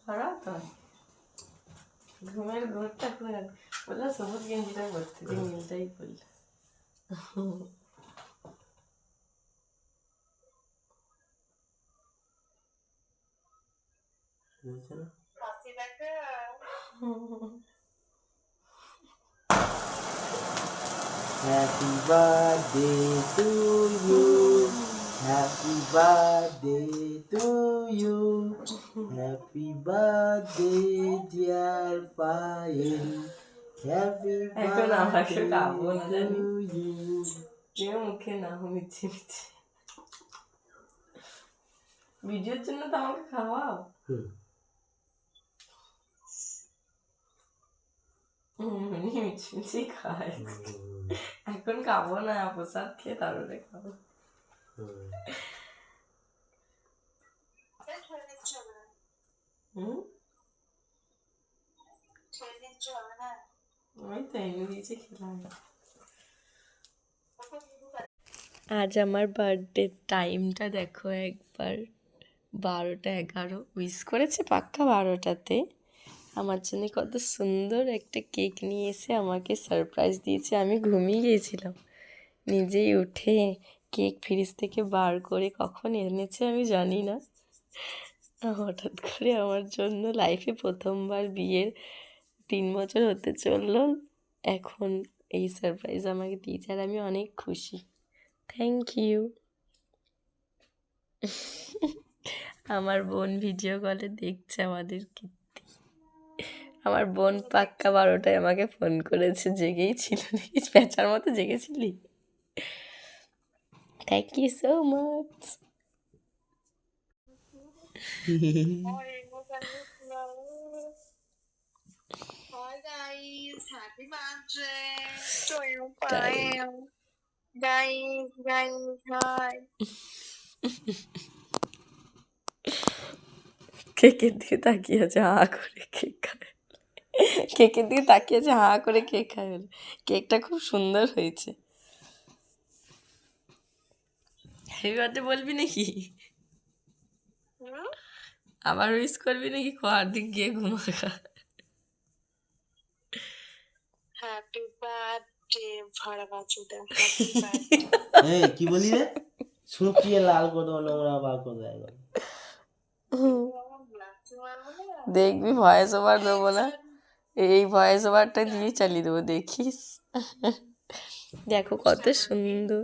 খারাপ তো ঘুমের ঘরটা খুলে গেল বললো সবুজ গেঞ্জিটা পরতে দিয়ে নীলটাই পরল Happy birthday to you. Happy birthday to you. Happy birthday dear Payal. Happy এখন আমাকে birthday খাবো না to জানি you. কেউ মুখে না মিচ্ছে মিচ্ছে ভিডিওর জন্য তো আমাকে খাওয়াও মিচ্ছে মিচ্ছে খায় এখন খাবো না প্রসাদ খেয়ে তারপরে খাবো ওই তো এনে দিয়েছে খেলাম আজ আমার বার্থডে টাইমটা দেখো একবার 12:11 উইশ করেছে পাক্কা 12টাতে আমার জন্য কত সুন্দর একটা কেক নিয়ে এসে আমাকে সারপ্রাইজ দিয়েছে আমি ঘুমিয়ে গিয়েছিলাম নিজেই উঠে কেক ফ্রিজ থেকে বার করে কখন এনেছে আমি জানি না হঠাৎ করে আমার জন্য লাইফে প্রথমবার বিয়ের 3 বছর হতে চললো এখন এই সারপ্রাইজ আমাকে দিয়েছে আর আমি অনেক খুশি থ্যাংক ইউ আমার বোন ভিডিও কলে দেখছে আমাদের কীর্তি আমার বোন পাক্কা 12টায় আমাকে ফোন করেছে জেগেই ছিল নাকি প্যাঁচার মতো জেগেছিলি thank you so much Hi guys, happy birthday to you, Payal. Guys, hi. কেকের দিকে তাকিয়ে আছে হা করে কেক খায় কেকের দিকে তাকিয়ে আছে হা করে কেক খায় বলে কেকটা খুব সুন্দর হয়েছে হ্যাপি বার্থডে বলবি নাকি আবার উইশ করবি নাকি খাওয়ার দিক গিয়ে ঘুমাখা Happy birthday, Bharavachuda. এই কি বলি রে শুকিয়ে লাল করে নোংরা বার করে দেয় দেখবি ভয়েস ওভার দেবো না এই ভয়েস ওভারটা দিয়ে চালিয়ে দেবো দেখিস দেখো কত সুন্দর